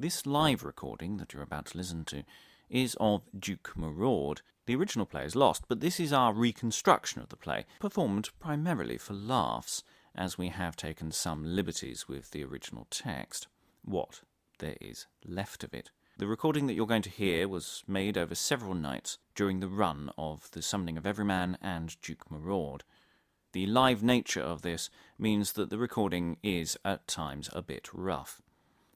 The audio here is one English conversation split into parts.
This live recording that you're about to listen to is of Duke Moraud. The original play is lost, but this is our reconstruction of the play, performed primarily for laughs, as we have taken some liberties with the original text. What there is left of it. The recording that you're going to hear was made over several nights during the run of The Summoning of Everyman and Duke Moraud. The live nature of this means that the recording is at times a bit rough,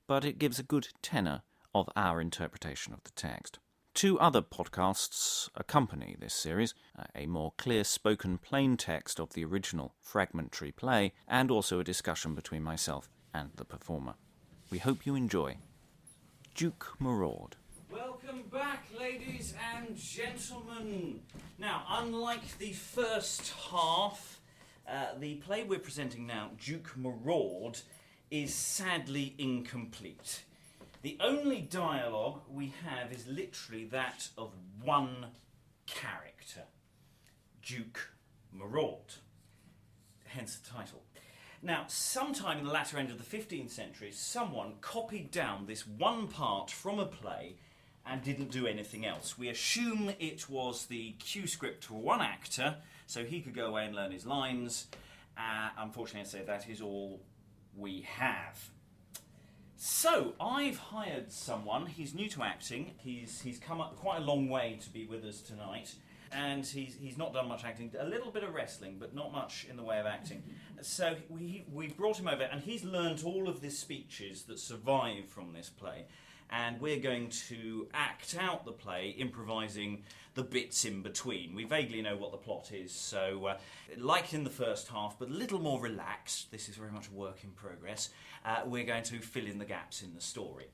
but it gives a good tenor of our interpretation of the text. 2 other podcasts accompany this series, a more clear-spoken plain text of the original fragmentary play, and also a discussion between myself and the performer. We hope you enjoy. Duke Moraud. Welcome back, ladies and gentlemen. Now, unlike the first half, the play we're presenting now, Duke Moraud, is sadly incomplete. The only dialogue we have is literally that of one character, Duke Moraud, hence the title. Now, sometime in the latter end of the 15th century, someone copied down this one part from a play and didn't do anything else. We assume it was the cue script for one actor, so he could go away and learn his lines. Unfortunately, I'd say that is all we have. So, I've hired someone. He's new to acting. He's come up quite a long way to be with us tonight. And he's not done much acting, a little bit of wrestling, but not much in the way of acting. So we brought him over, and he's learnt all of the speeches that survive from this play. And we're going to act out the play, improvising the bits in between. We vaguely know what the plot is, so like in the first half, but a little more relaxed. This is very much a work in progress. We're going to fill in the gaps in the story.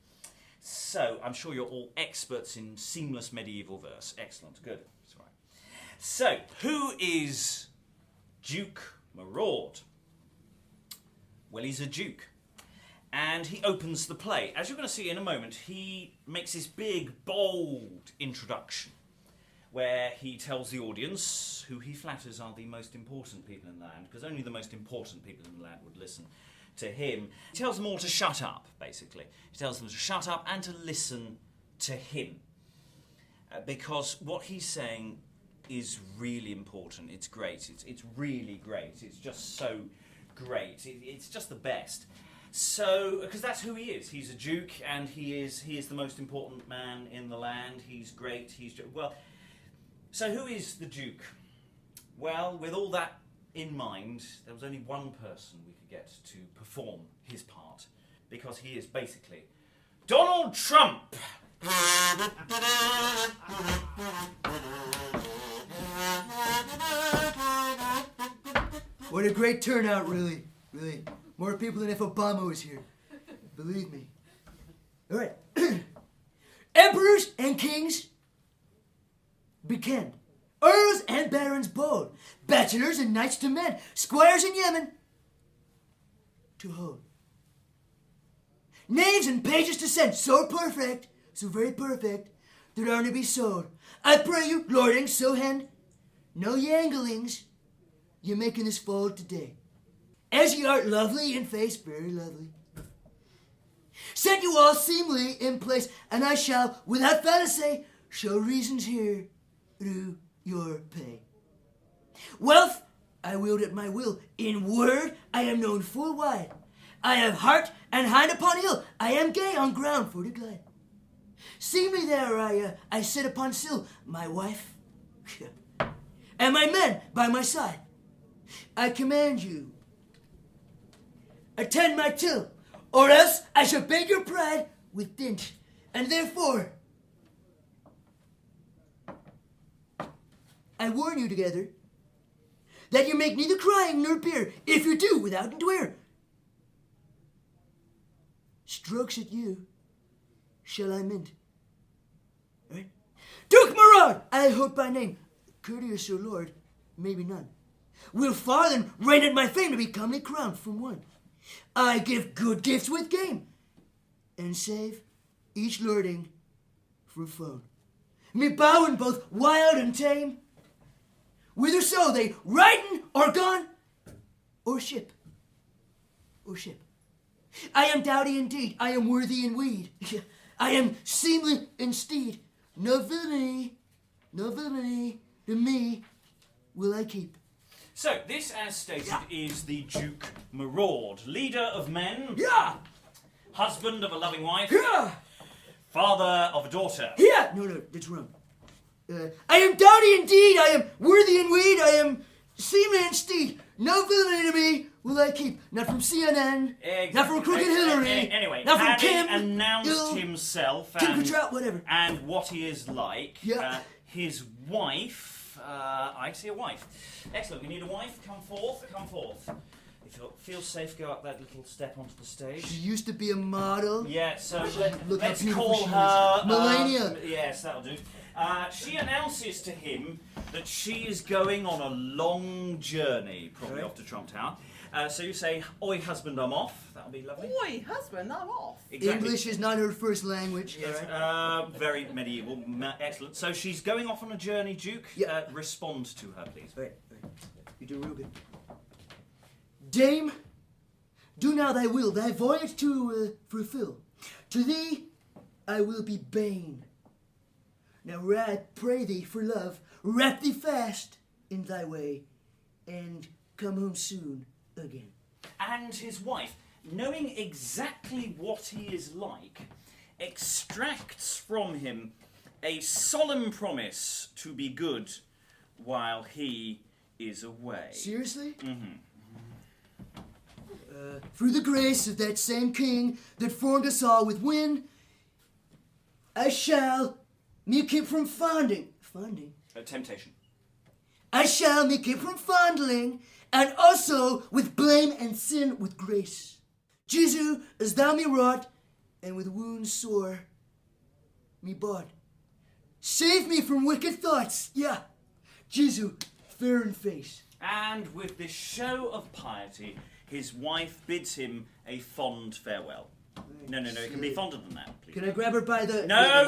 So, I'm sure you're all experts in seamless medieval verse. Excellent, good. That's right. So, who is Duke Moraud? Well, he's a duke. And he opens the play. As you're going to see in a moment, he makes this big, bold introduction where he tells the audience who he flatters are the most important people in the land, because only the most important people in the land would listen to him. He tells them all to shut up, basically. He tells them to shut up and to listen to him. Because what he's saying is really important. It's great. It's really great. It's just so great. It's just the best. So, because that's who he is. He's a duke, and he is the most important man in the land. He's great. So who is the duke? Well, with all that in mind, there was only one person we could get to perform his part, because he is basically Donald Trump. What a great turnout, really. Really. More people than if Obama was here. Believe me. All right. Emperors and kings be kenned. Earls and barons bold. Bachelors and knights to men. Squires in Yemen to hold. Knaves and pages to send. So perfect, so very perfect, that are to be sold. I pray you, lordings, so hend. No yanglings, you're making this fold today. As ye art lovely in face, very lovely. Set you all seemly in place, and I shall, without fallacy, show reasons here through your pay. Wealth I wield at my will. In word I am known full wide. I have heart and hind upon hill. I am gay on ground for to glide. Seemly there I sit upon sill, my wife and my men by my side. I command you, attend my till, or else I shall beg your pride with dint, and therefore I warn you together that you make neither crying nor beer. If you do, without endwear, strokes at you shall I mint. Right? Duke Moraud, I hold by name, courteous your lord, maybe none, will far than reign at my fame to be comely crowned from one. I give good gifts with game, and save each lording from phone. Me bowing both wild and tame, whitherso they riding or gone, or ship. I am doughty indeed, I am worthy in weed. I am seemly in steed. No villainy to me will I keep. So, this, as stated, is the Duke Moraud, leader of men, Yeah! husband of a loving wife, Yeah! father of a daughter. Yeah! No, that's wrong. I am doughty indeed, I am worthy in weed, I am seemly in steed. No villainy to me will I keep. Not from CNN, not from Crooked Hillary, Anyway, not from having Kim, announced himself Kim and, Cattrall, whatever. and what he is like, Yeah. his wife, I see a wife. Excellent, we need a wife. Come forth. If you feel safe, go up that little step onto the stage. She used to be a model. Yeah, so Look how let's beautiful call she is. her... Melania. Yes, that'll do. She announces to him that she is going on a long journey, probably off to Trump Tower. So you say, "Oi, husband, I'm off." That'll be lovely. Oi, husband, I'm off. Exactly. English is not her first language. Yes, very medieval. Excellent. So she's going off on a journey, Duke. Yeah. Respond to her, please. Right. You do real good. Dame, do now thy will, thy voyage to fulfill. To thee I will be bane. Now I pray thee for love, wrap thee fast in thy way, and come home soon again. And his wife, knowing exactly what he is like, extracts from him a solemn promise to be good while he is away. Seriously? Through the grace of that same king that formed us all with wind, I shall me keep from fondling. Temptation. I shall me keep from fondling, and also with blame and sin with grace. Jesu, as thou me wrought, and with wounds sore, me bought. Save me from wicked thoughts, yeah. Jesu, fair in face. And with this show of piety, his wife bids him a fond farewell. No, it can be fonder than that, please. Can I grab her by the... No!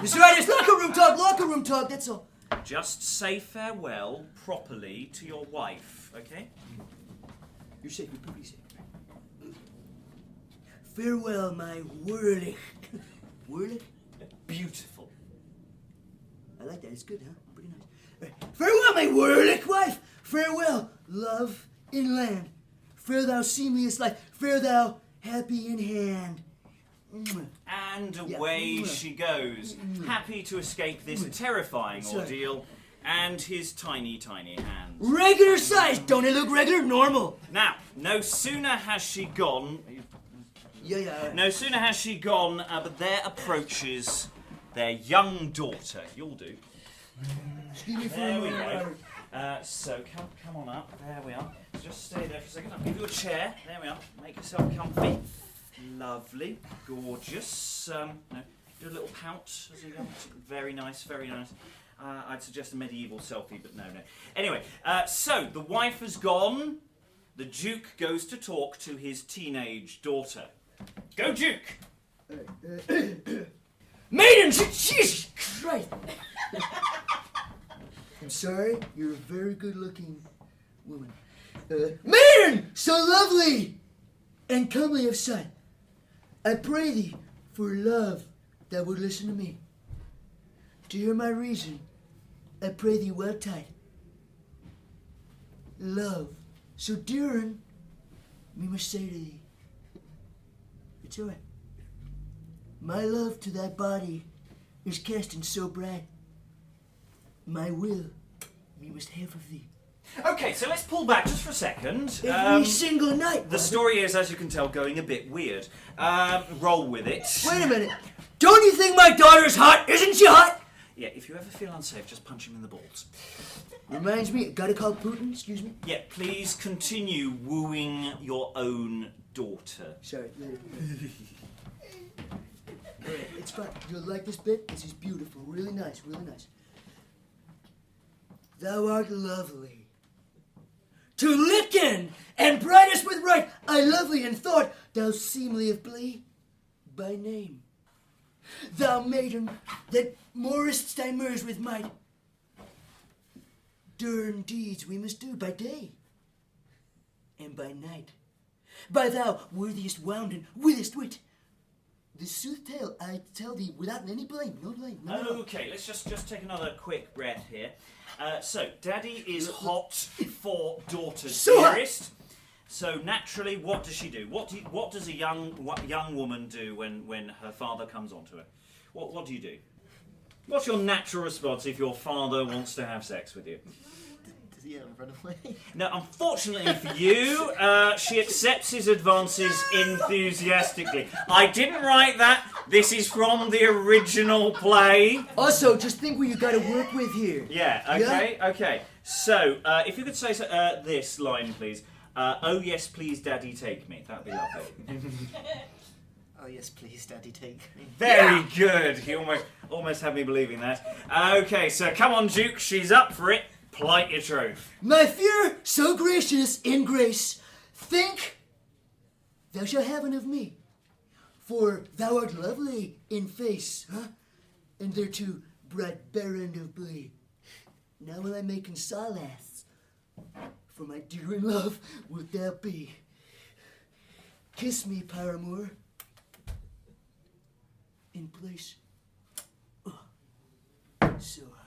It's all right, it's locker room talk, that's all. Just say farewell properly to your wife, okay? You're safe, you're pretty safe. Farewell, my whirlich. Whirlich? Beautiful. I like that, it's good, huh? Pretty nice. Right. Farewell, my whirlich wife! Farewell, love in land. Fare thou seemliest life. Fare thou happy in hand. And away she goes, happy to escape this terrifying ordeal and his tiny, tiny hands. Regular size, don't it look regular? Normal. Now, no sooner has she gone... Yeah. No sooner has she gone, but there approaches their young daughter. You'll do. Excuse me for There a we moment. go. So come on up. There we are. Just stay there for a second. I'll give you a chair. There we are. Make yourself comfy. Lovely, gorgeous. Do a little pout as you go. Very nice, very nice. I'd suggest a medieval selfie, but no. Anyway, so the wife has gone. The Duke goes to talk to his teenage daughter. Go, Duke! Maiden, Jesus Christ! I'm sorry, you're a very good-looking woman. Maiden, so lovely and comely of sight, I pray thee for love that would listen to me. To hear my reason, I pray thee well tight. Love, so dear, me must say to thee, it's all right. My love to thy body is casting so bright. My will, me must have of thee. Okay, so let's pull back just for a second. Every single night. The story is, as you can tell, going a bit weird. Roll with it. Wait a minute. Don't you think my daughter's hot? Isn't she hot? Yeah, if you ever feel unsafe, just punch him in the balls. Reminds me, gotta call Putin, excuse me. Yeah, please continue wooing your own daughter. Sorry, later. Alright, it's fine. You'll like this bit. This is beautiful. Really nice, really nice. Thou art lovely. To licken and brightest with right, I lovely in thought, thou seemly of blee by name. Thou maiden that moorest thy mers with might. Dern deeds we must do by day and by night. By thou worthiest wounden, withest wit. The sooth tale I tell thee without any blame, no blame. No. Okay, let's just take another quick breath here. So, Daddy is hot for daughter's So hot. dearest. So naturally, what does she do? What does a young woman do when her father comes onto her? What do you do? What's your natural response if your father wants to have sex with you? Does he run away? No, unfortunately for you, she accepts his advances enthusiastically. I didn't write that. This is from the original play. Also, just think what you got to work with here. Yeah. Okay. So, if you could say this line, please. Oh yes, please, Daddy, take me. That'd be lovely. Oh yes, please, Daddy, take me. Very good. He almost had me believing that. Okay, so come on, Duke. She's up for it. Plight your troth. My fear, so gracious in grace, think thou shalt have of me. For thou art lovely in face, and thereto bright barren of blee. Now will I make solace, for my dear in love wilt thou be. Kiss me, paramour, in place. Oh, so high.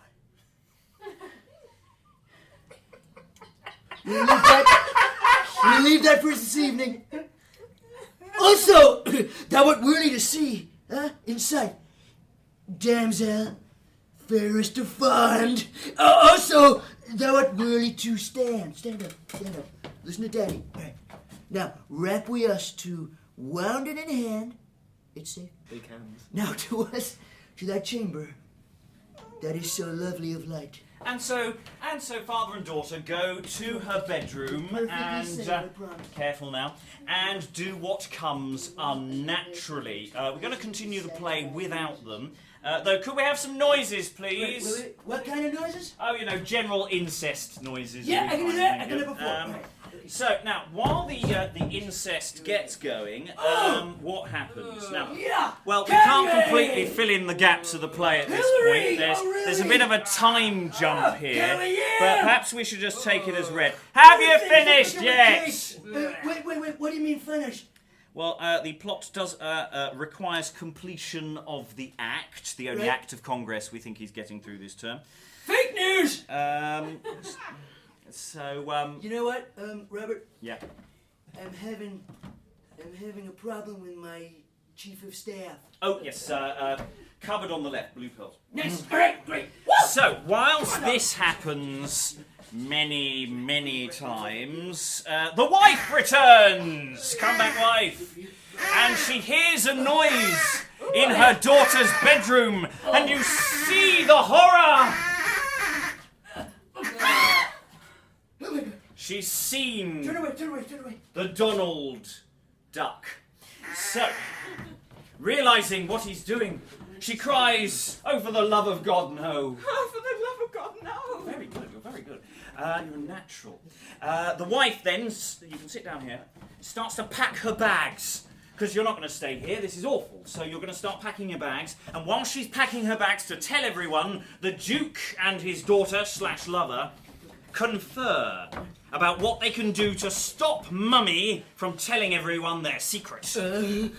We'll leave that for this evening. Also, thou art worthy to see, inside. Damsel, fairest to find. Also, thou art worthy to stand. Stand up. Listen to Daddy. All right. Now, wrap we us to wounded in hand. It's safe. Big hands. Now to us, to that chamber that is so lovely of light. And so father and daughter go to her bedroom and careful now, and do what comes unnaturally. We're going to continue the play without them. Though, could we have some noises, please? Wait. What kind of noises? Oh, general incest noises. Yeah, I can do that. I've done it before. Right. So now, while the incest gets going, what happens now? Well, we can't completely fill in the gaps of the play at this point. There's a bit of a time jump here, but perhaps we should just take it as read. Have you finished yet? Wait. What do you mean finished? Well, the plot does requires completion of the act, the only act of Congress we think he's getting through this term. Fake news. So, You know what, Robert? yeah. I'm having a problem with my chief of staff. Oh, yes, cupboard on the left, blue pills. Yes, great. So, whilst this happens many times, the wife returns! Come back, wife! And she hears a noise in her daughter's bedroom, and you see the horror! She's seen Turn away. the Donald Duck. So, realising what he's doing, she cries, "Oh, for the love of God, no." Oh, for the love of God, no! Very good, you're very good. You're natural. The wife then, you can sit down here, starts to pack her bags. Because you're not going to stay here, this is awful. So you're going to start packing your bags. And while she's packing her bags to tell everyone, the Duke and his daughter/lover confer about what they can do to stop Mummy from telling everyone their secret. I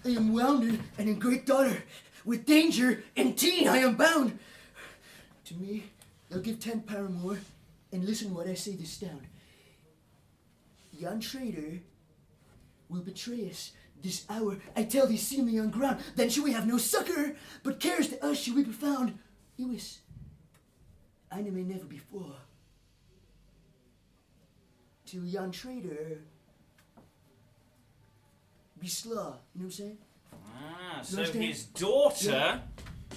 am wounded and in great daughter. With danger and teen I am bound. To me, they'll give 10 paramour, and listen what I say this down. Yon traitor will betray us this hour. I tell thee, see me on ground. Then shall we have no succor, but cares to us shall we be found. Iwis, I may never before. Till yon traitor be slaw. You know what I'm saying? So understand? his daughter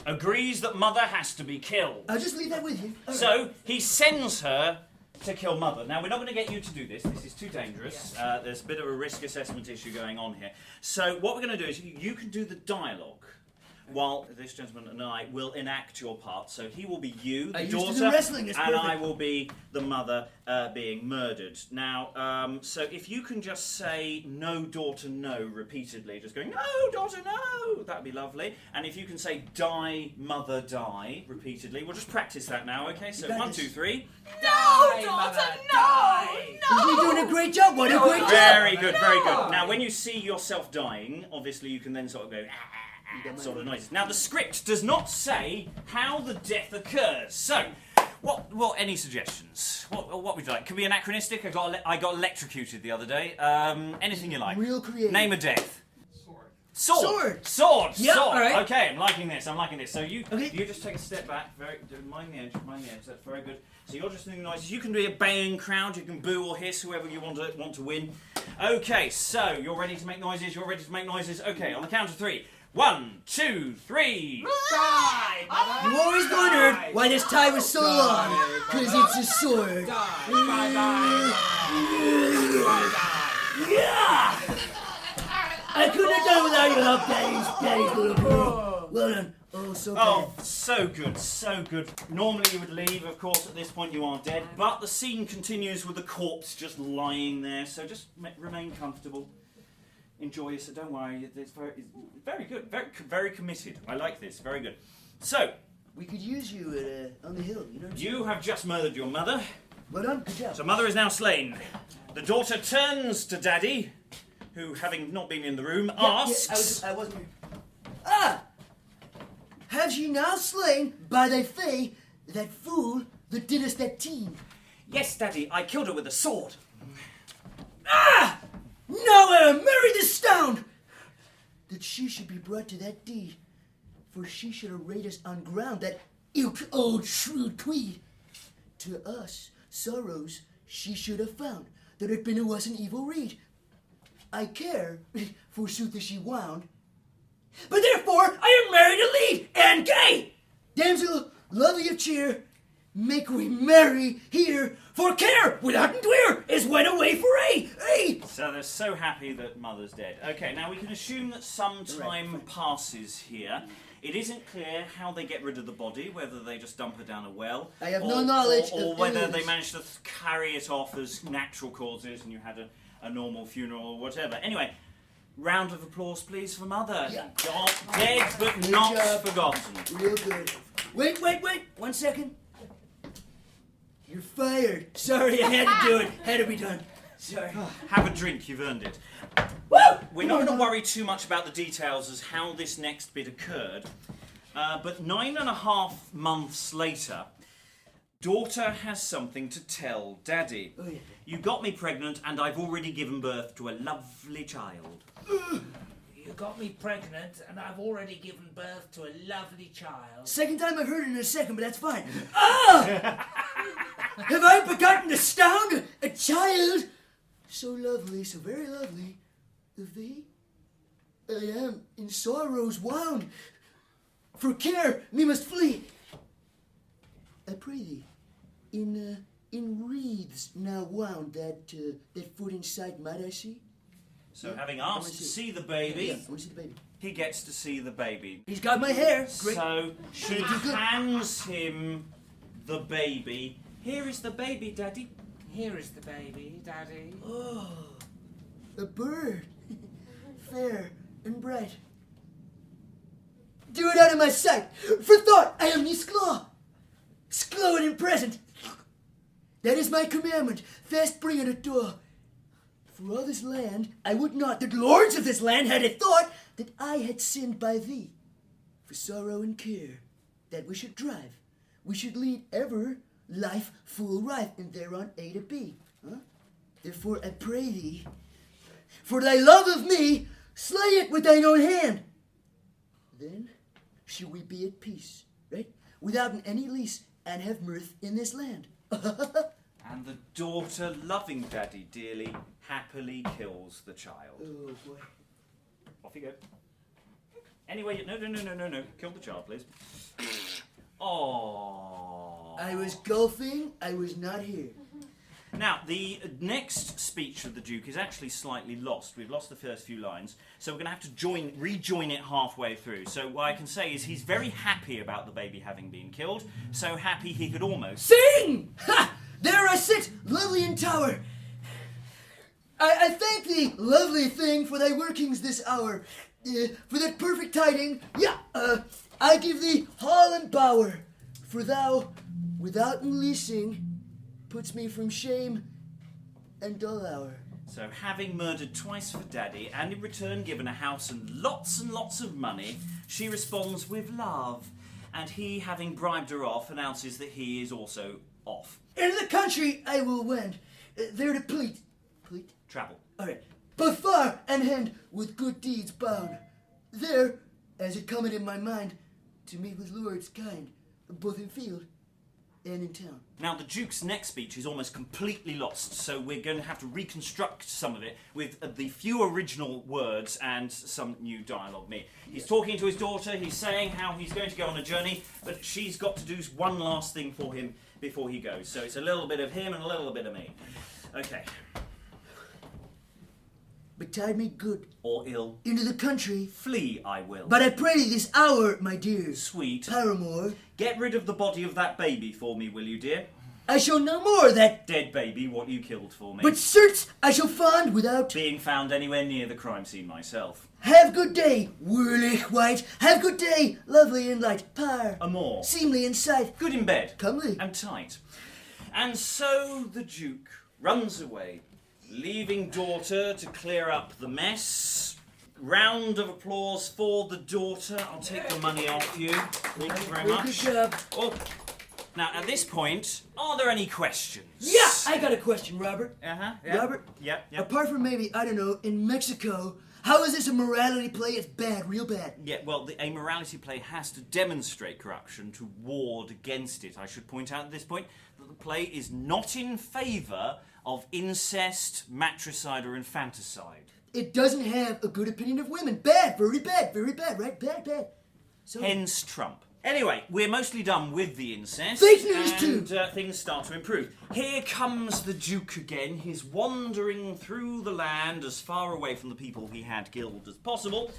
agrees that Mother has to be killed. I'll just leave that with you. All right. So he sends her to kill Mother. Now, we're not going to get you to do this. This is too dangerous. There's a bit of a risk assessment issue going on here. So what we're going to do is you can do the dialogue while this gentleman and I will enact your part. So he will be you, the I used to do daughter, wrestling, it's and I perfect. will be the mother being murdered. Now, so if you can just say "no, daughter, no" repeatedly, just going "no, daughter, no," that'd be lovely. And if you can say "die, mother, die" repeatedly, we'll just practice that now, okay? So got 1, this. 2, 3. Die! No, daughter, no! You're doing a great job. What a great job. Very good, very good. Now, when you see yourself dying, obviously you can then sort of go sort of noises. Now, the script does not say how the death occurs. So, what? Any suggestions? What would you like? Could be anachronistic. I got electrocuted the other day. Anything you like. Real creative. Name a death. Sword. Sword. All right. Okay, I'm liking this. So you Okay. you just take a step back. Mind the edge. That's very good. So you're just doing noises. You can be a baying crowd. You can boo or hiss whoever you want to win. Okay, so you're ready to make noises. Okay, on the count of 3. 1, 2, 3. You always wondered why this tie was so long. Because it's a sword. Yeah! I couldn't have done without your help, Daddy's little girl. Well done. Oh, so bad. Oh, so good, so good. Normally you would leave, of course, at this point you are dead, but the scene continues with the corpse just lying there, so just remain comfortable. Enjoy it, so don't worry. It's very good, very committed. I like this, very good. So, We could use you on the hill, you know? you have just murdered your mother, Well done. Good job. so mother is now slain. The daughter turns to daddy, who, having not been in the room, asks... I wasn't here. Ah! Have ye now slain by thy fay that fool that did us that teen? Yes, daddy, I killed her with a sword. Ah! Now I am married to stound that she should be brought to that deed, for she should arrayed us on ground that ilk old shrewd tweed. To us sorrows she should have found, that had been to us an evil reed. I care, forsooth as she wound, but therefore I am married to lead and gay. Damsel, lovely of cheer, make we merry here, for care without weir is went away for a. So they're so happy that mother's dead. Okay, now we can assume that some time passes here. It isn't clear how they get rid of the body, whether they just dump her down a well. I have no knowledge or of whether any of they this. managed to carry it off as natural causes and you had a normal funeral or whatever. Anyway, round of applause please for mother. Yeah. Dead but Good not job. forgotten. Real good. Wait. 1 second. You're fired. Sorry, I had to do it. Had to be done. Sorry. Have a drink, you've earned it. Woo! We're not going to worry too much about the details as how this next bit occurred, but 9.5 months later, daughter has something to tell daddy. Oh, yeah. You got me pregnant and I've already given birth to a lovely child. You got me pregnant, and I've already given birth to a lovely child. Second time I've heard it in a second, but that's fine. Ah! Have I begotten to stound a child so lovely, so very lovely, of thee? I am in sorrows wound. For care me must flee. I pray thee, in wreaths now wound that foot inside might I see? So having asked to see the baby, Yeah, I want to see the baby. he gets to see the baby. He's got my hair. Great. So she hands him the baby. Here is the baby, daddy. Here is the baby, Daddy. Oh, a bird, fair and bright. Do it out of my sight, for thought I am ye sclaw, sclowing in present. That is my commandment, fast bring it at door. For all this land, I would not that lords of this land had it thought that I had sinned by thee. For sorrow and care, that we should drive, we should lead ever life full rife, and thereon A to B. Huh? Therefore I pray thee, for thy love of me, slay it with thine own hand. Then shall we be at peace, right? Without any lease, and have mirth in this land. And the daughter, loving daddy dearly, happily kills the child. Oh boy. Off you go. Anyway, no. Kill the child, please. Oh. I was golfing, I was not here. Now, the next speech of the Duke is actually slightly lost. We've lost the first few lines, so we're going to have to rejoin it halfway through. So what I can say is he's very happy about the baby having been killed, so happy he could almost... Sing! Ha! There I sit, lovely in tower. I thank thee, lovely thing, for thy workings this hour. For that perfect tiding, I give thee hall and bower. For thou, without leasing, puts me from shame and dull hour. So, having murdered twice for Daddy, and in return given a house and lots of money, she responds with love. And he, having bribed her off, announces that he is also off. Into the country I will wend, there to plead. Travel. Alright. Both far and hand with good deeds bound. There, as it cometh in my mind, to meet with lords kind, both in field and in town. Now, the Duke's next speech is almost completely lost, so we're going to have to reconstruct some of it with the few original words and some new dialogue. He's talking to his daughter, he's saying how he's going to go on a journey, but she's got to do one last thing for him before he goes. So it's a little bit of him and a little bit of me. Okay. Betide me good. Or ill. Into the country. Flee, I will. But I pray thee this hour, my dear. Sweet. Paramour. Get rid of the body of that baby for me, will you, dear? I shall no more that dead baby, what you killed for me. But certes I shall find without being found anywhere near the crime scene myself. Have good day, whirlig white. Have good day, lovely and light. Par. Amour. Seemly in sight. Good in bed. Comely. And tight. And so the Duke runs away, leaving daughter to clear up the mess. Round of applause for the daughter. I'll take the money off you. Thank you very much. Good job. Oh. Now, at this point, are there any questions? Yeah, I got a question, Robert. Yeah. Robert? Yeah. Apart from maybe, I don't know, in Mexico, how is this a morality play? It's bad, real bad. Yeah, well, a morality play has to demonstrate corruption to ward against it. I should point out at this point that the play is not in favour of incest, matricide or infanticide. It doesn't have a good opinion of women. Bad, very bad, right? Bad. So, hence Trump. Anyway, we're mostly done with the incest. Fake news too! And things start to improve. Here comes the Duke again. He's wandering through the land as far away from the people he had killed as possible,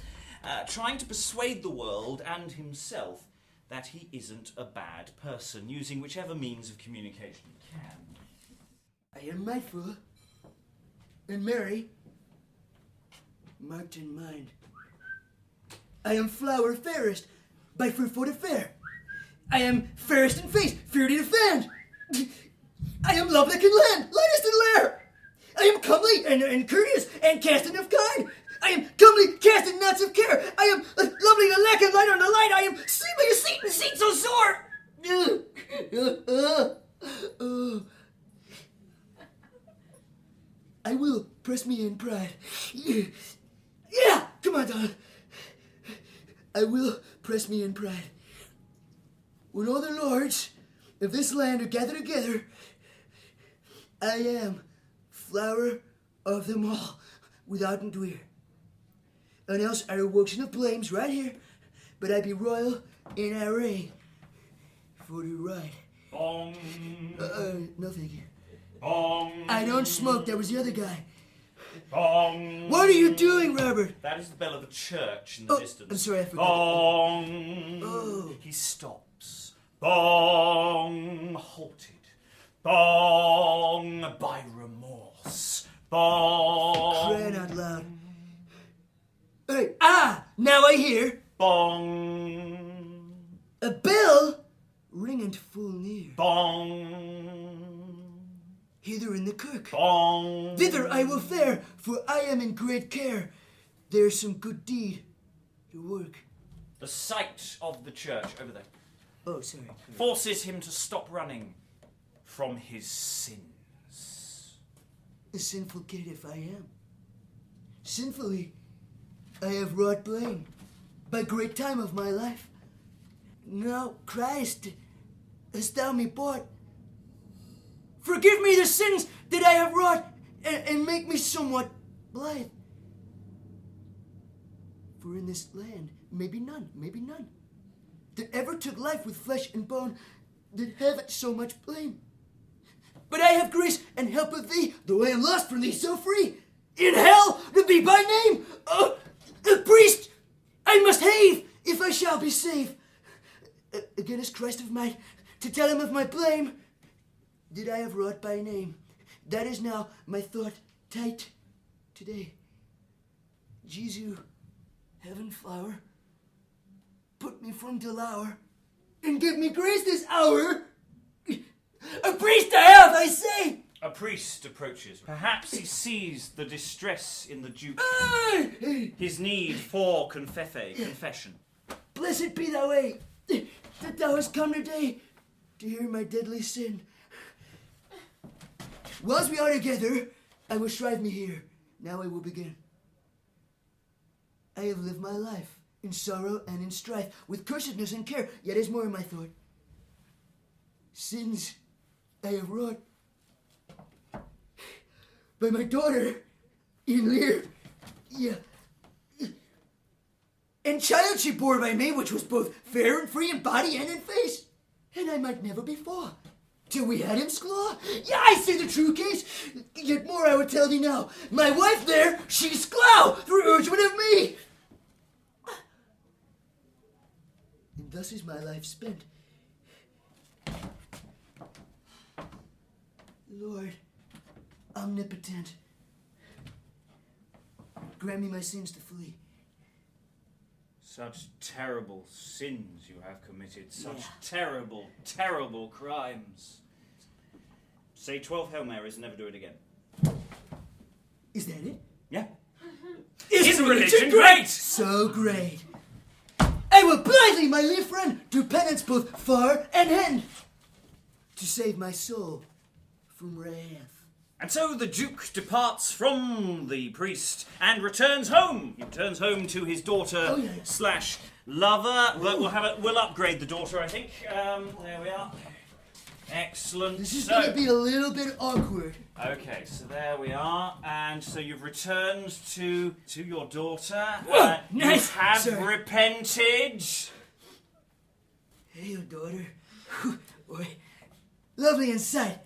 trying to persuade the world and himself that he isn't a bad person, using whichever means of communication he can. I am mindful and merry, marked in mind. I am flower fairest, by fruitful to fair. I am fairest in face, fear to defend. I am love that can land, lightest in lair. I am comely and courteous and casting of kind. I am comely, casting nuts of care. I am lovely to lack and light on the light. I am sleepy to seat and seat so sore. I will press me in pride. Yeah, come on, darling. I will press me in pride. When all the lords of this land are gathered together, I am flower of them all, without and weir. And else I woken of blames right here, but I be royal in array for the right. Bong. No thank you. Bong. I don't smoke, that was the other guy. Bong. What are you doing, Robert? That is the bell of a church in the distance. I'm sorry, I forgot. Bong. Oh. He stops. Bong. Halted. Bong. By remorse. Bong. Crying out loud. Hey, now I hear. Bong. A bell ringing full near. Bong. Hither in the kirk. Bong. Thither I will fare, for I am in great care. There's some good deed to work. The sight of the church over there Oh, sorry. forces him to stop running from his sins. A sinful kid if I am. Sinfully, I have wrought blame by great time of my life. Now, Christ, hast thou me bought? Forgive me the sins that I have wrought, and make me somewhat blithe. For in this land, maybe none, that ever took life with flesh and bone, that have it so much blame. But I have grace and help of thee, though I am lost from thee so free. In hell to be by name, a priest, I must have, if I shall be safe. Against Christ of might, to tell him of my blame, did I have wrought by name. That is now my thought tight today. Jesu, heaven flower, put me from delour, and give me grace this hour. A priest I have, I say! A priest approaches. Perhaps he sees the distress in the Duke, his need for confession. Blessed be thy way, that thou hast come today to hear my deadly sin. Whilst we are together, I will strive me here. Now I will begin. I have lived my life in sorrow and in strife, with cursedness and care, yet is more in my thought. Sins I have wrought by my daughter, in Lear, and child she bore by me, which was both fair and free in body and in face, and I might never be far, till we had him sclaw. Yeah, I say the true case, yet more I would tell thee now. My wife there, she sclow through urgement of me. And thus is my life spent. Lord, omnipotent, grant me my sins to flee. Such terrible sins you have committed. Such terrible, terrible crimes. Say 12 Hail Marys and never do it again. Is that it? Yeah. Is religion great? So great. I will blindly, my lief friend, do penance both far and hand, to save my soul from wrath. And so the Duke departs from the priest and returns home. He returns home to his daughter slash lover. But we'll upgrade the daughter, I think. There we are. Excellent. This is going to be a little bit awkward. Okay, so there we are. And so you've returned to your daughter. Nice. You have Sorry. repented. Hail, daughter. Whew, boy. Lovely in sight.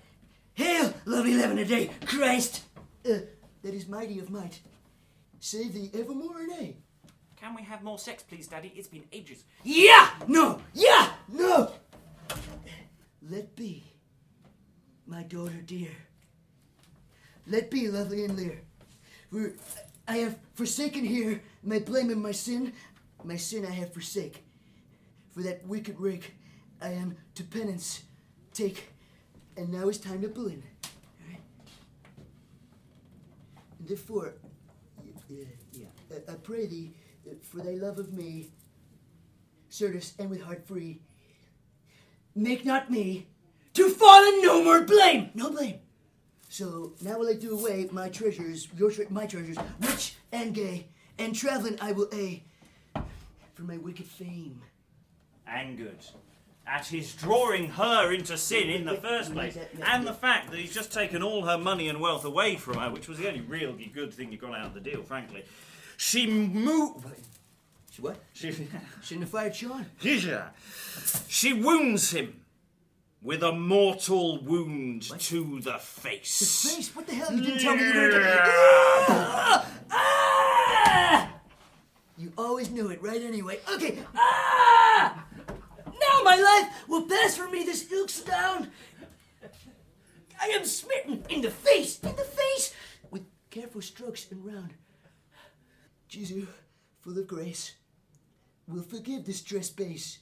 Hail, lovely 11 a day, Christ. That is mighty of might. Save thee evermore, nay. Can we have more sex, please, Daddy? It's been ages. Yeah! No! Yeah! No! Let be, my daughter dear. Let be, lovely and lear. For I have forsaken here my blame and my sin I have forsake. For that wicked rake I am to penance take, and now is time to begin. Right? And therefore, I pray thee, for thy love of me, certes and with heart free, make not me to fall in no more blame. No blame. So now will I do away my treasures, my treasures, rich and gay, and traveling I will for my wicked fame. Angered at his drawing her into sin in the first place, and the fact that he's just taken all her money and wealth away from her, which was the only really good thing you got out of the deal, frankly. She moved. She what? Shouldn't have fired Sean. She wounds him with a mortal wound to the face. The face? What the hell? You didn't tell me you were going to... You always knew it, right? Anyway. Okay. Now my life will pass from me this ilks down. I am smitten in the face, with careful strokes and round. Jesus, full of grace, will forgive this trespass.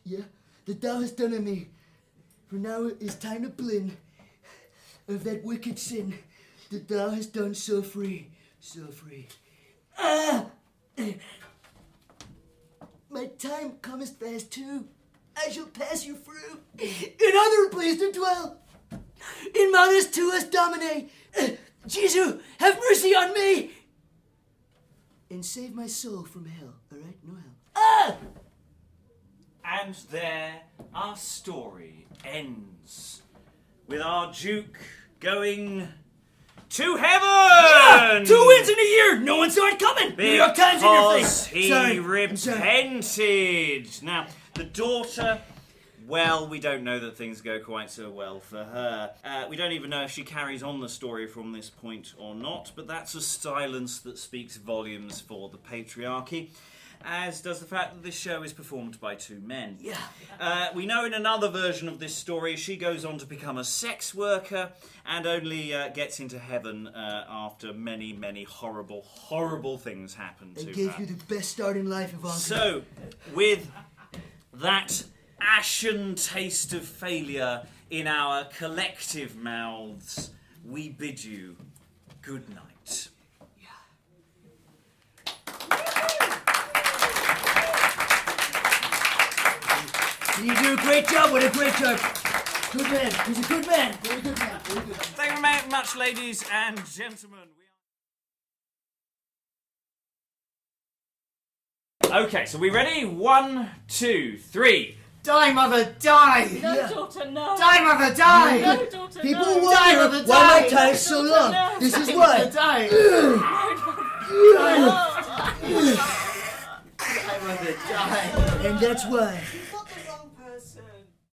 Yeah, that thou hast done on me. For now it is time to blin of that wicked sin that thou hast done so free, so free. My time cometh fast too. I shall pass you through. In other place to dwell. In Manus tuus Domine. Jesus, have mercy on me. And save my soul from hell. Alright? No hell. And there our story ends with our Duke going to heaven! Yeah! 2 wins in a year! No one saw it coming! New York Times in your face! He repented. Now, the daughter, well, we don't know that things go quite so well for her. We don't even know if she carries on the story from this point or not, but that's a silence that speaks volumes for the patriarchy, as does the fact that this show is performed by 2 men. Yeah. We know in another version of this story she goes on to become a sex worker and only gets into heaven after many, many horrible, horrible things happen to her. I gave you the best start in life of all time. So, with that ashen taste of failure in our collective mouths, we bid you good night. You do a great job. What a great job. Good man. He's a good man. Very good man. Very good man. Thank you very much, ladies and gentlemen. Okay, so we ready? 1, 2, 3. Die, mother, die! No, Yeah. daughter, no. Die, mother, die! No, daughter, People no. wonder Mother, why my die. tie is so long. No. This is Mother, why. die! No. Die, mother, die! And that's why.